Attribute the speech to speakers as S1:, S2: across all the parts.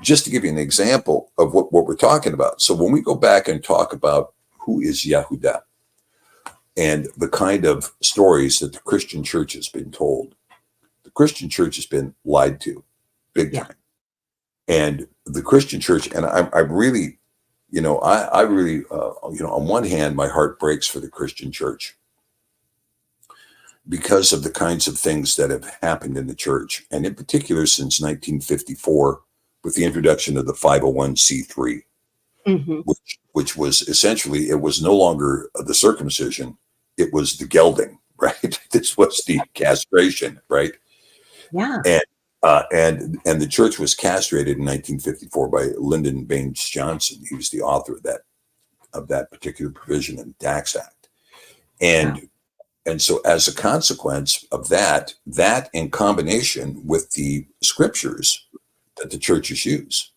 S1: just to give you an example of what we're talking about. So when we go back and talk about who is Yehuda and the kind of stories that the Christian church has been told, the Christian church has been lied to big time. And the Christian church, and I really, I really, on one hand, my heart breaks for the Christian church because of the kinds of things that have happened in the church. And in particular, since 1954, with the introduction of the 501c3, which was essentially, it was no longer the circumcision, it was the gelding, right? This was the castration, right?
S2: Yeah.
S1: And the church was castrated in 1954 by Lyndon Baines Johnson. He was the author of that particular provision in the Tax Act. And so as a consequence of that in combination with the scriptures that the churches use.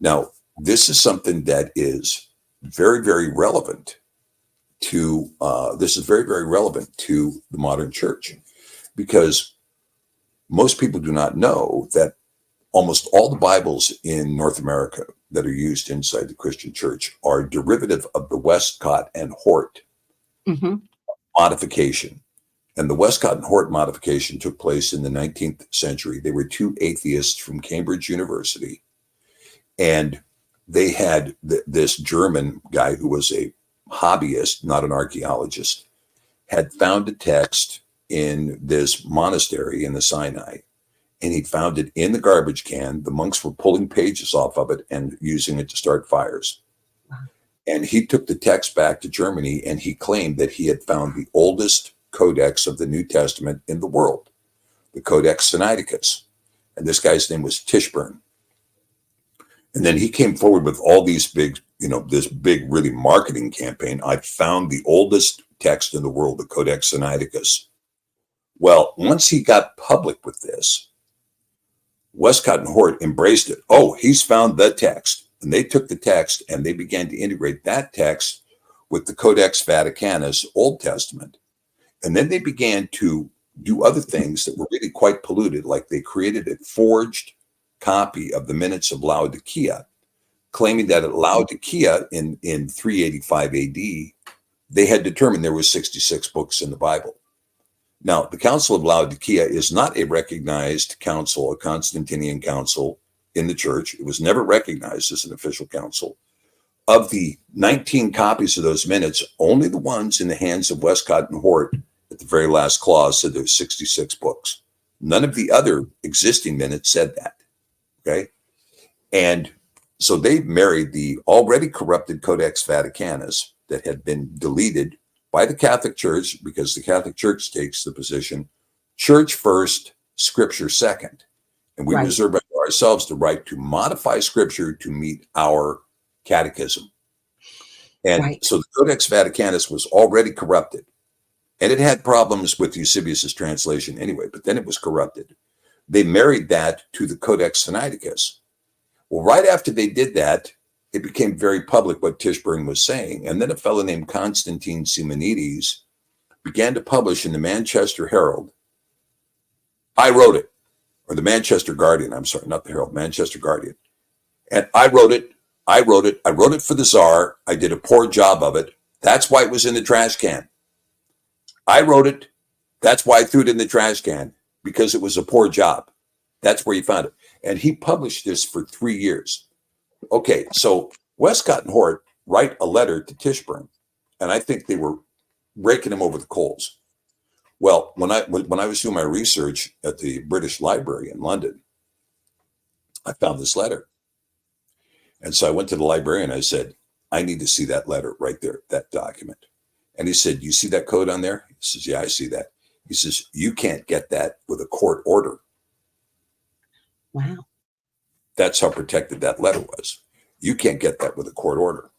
S1: Now, this is something that is very, very relevant to the modern church, because most people do not know that almost all the Bibles in North America that are used inside the Christian church are derivative of the Westcott and Hort modification. And the Westcott and Hort modification took place in the 19th century. They were two atheists from Cambridge University. And they had this German guy who was a hobbyist, not an archaeologist, had found a text in this monastery in the Sinai. And he found it in the garbage can. The monks were pulling pages off of it and using it to start fires. And he took the text back to Germany, and he claimed that he had found the oldest codex of the New Testament in the world, the Codex Sinaiticus. And this guy's name was Tischburn. And then he came forward with all these big, this big, really marketing campaign. I found the oldest text in the world, the Codex Sinaiticus. Well, once he got public with this, Westcott and Hort embraced it. Oh, he's found the text. And they took the text and they began to integrate that text with the Codex Vaticanus, Old Testament. And then they began to do other things that were really quite polluted, like they created a forged copy of the minutes of Laodicea, claiming that at Laodicea in 385 AD, they had determined there were 66 books in the Bible. Now, the Council of Laodicea is not a recognized council, a Constantinian council in the church. It was never recognized as an official council. Of the 19 copies of those minutes, only the ones in the hands of Westcott and Hort at the very last clause said there's 66 books. None of the other existing minutes said that. Okay. And so they married the already corrupted Codex Vaticanus that had been deleted by the Catholic Church, because the Catholic Church takes the position, church first, scripture second. And we reserve ourselves the right to modify scripture to meet our catechism. And so the Codex Vaticanus was already corrupted. And it had problems with Eusebius's translation anyway, but then it was corrupted. They married that to the Codex Sinaiticus. Well, right after they did that, it became very public what Tischburn was saying. And then a fellow named Constantine Simonides began to publish in the Manchester Herald. I wrote it, or the Manchester Guardian. I'm sorry, not the Herald, Manchester Guardian. And I wrote it for the Tsar. I did a poor job of it. That's why it was in the trash can. I wrote it. That's why I threw it in the trash can, because it was a poor job. That's where he found it. And he published this for 3 years. Okay, so Westcott and Hort write a letter to Tischburn, and I think they were raking him over the coals. Well, when I was doing my research at the British Library in London, I found this letter. And so I went to the librarian and I said, I need to see that letter right there, that document. And he said, you see that code on there? He says, yeah, I see that. He says, you can't get that with a court order.
S2: Wow.
S1: That's how protected that letter was. You can't get that with a court order.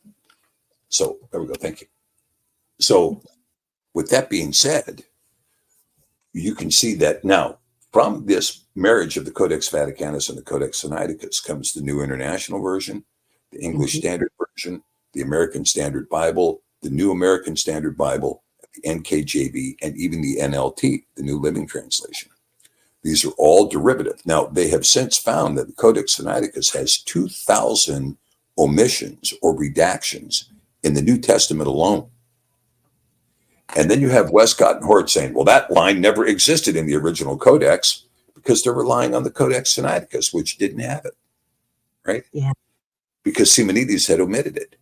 S1: So there we go. Thank you. So with that being said, you can see that now from this marriage of the Codex Vaticanus and the Codex Sinaiticus comes the New International Version, the English Standard Version, the American Standard Bible, the New American Standard Bible, the NKJV, and even the NLT, the New Living Translation. These are all derivative. Now, they have since found that the Codex Sinaiticus has 2,000 omissions or redactions in the New Testament alone. And then you have Westcott and Hort saying, well, that line never existed in the original Codex because they're relying on the Codex Sinaiticus, which didn't have it, right?
S2: Yeah.
S1: Because Simonides had omitted it.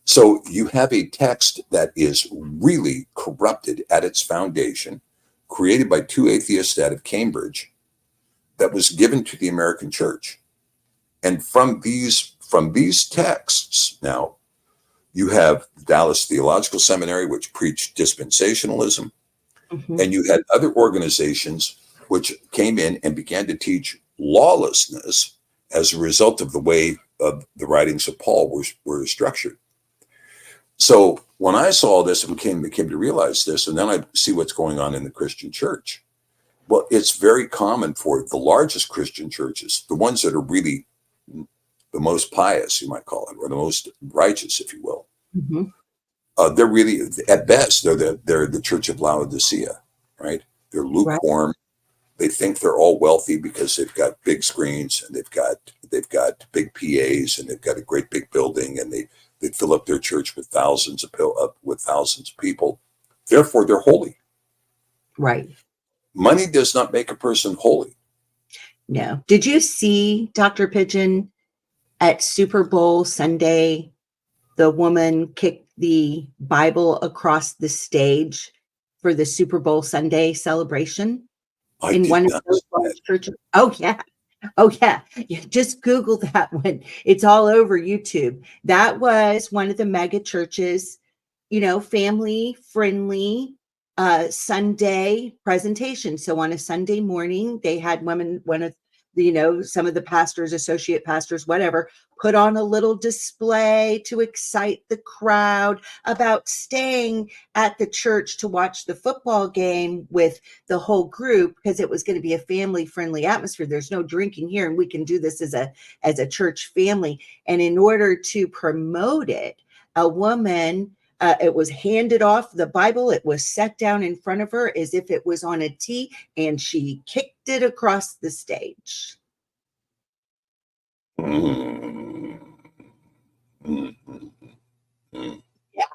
S1: So you have a text that is really corrupted at its foundation, created by two atheists out of Cambridge, that was given to the American church. And from these texts, now you have the Dallas Theological Seminary, which preached dispensationalism,
S2: Mhm.
S1: and you had other organizations which came in and began to teach lawlessness as a result of the way of the writings of Paul were structured. So when I saw this and came to realize this, and then I see what's going on in the Christian church, well, it's very common for the largest Christian churches, the ones that are really the most pious, you might call it, or the most righteous, if you will.
S2: Mhm.
S1: They're really, at best, they're the Church of Laodicea, right? They're
S2: Right.
S1: lukewarm. They think they're all wealthy because they've got big screens and they've got big PAs and they've got a great big building, and they fill up their church with thousands of people. Therefore, they're holy.
S2: Right.
S1: Money does not make a person holy.
S2: No. Did you see Dr. Pidgeon at Super Bowl Sunday? The woman kicked the Bible across the stage for the Super Bowl Sunday celebration
S1: I
S2: in
S1: did
S2: one of
S1: not
S2: those
S1: see that.
S2: large churches. Oh, yeah. Oh, yeah. You just Google that one. It's all over YouTube. That was one of the mega churches, family friendly Sunday presentation. So on a Sunday morning, they had one of some of the pastors, associate pastors, whatever, put on a little display to excite the crowd about staying at the church to watch the football game with the whole group, because it was going to be a family friendly atmosphere. There's no drinking here, and we can do this as a church family. And in order to promote it, a woman, it was handed off the Bible. It was set down in front of her as if it was on a tee, and she kicked it across the stage.
S1: Mm. Mm. Mm.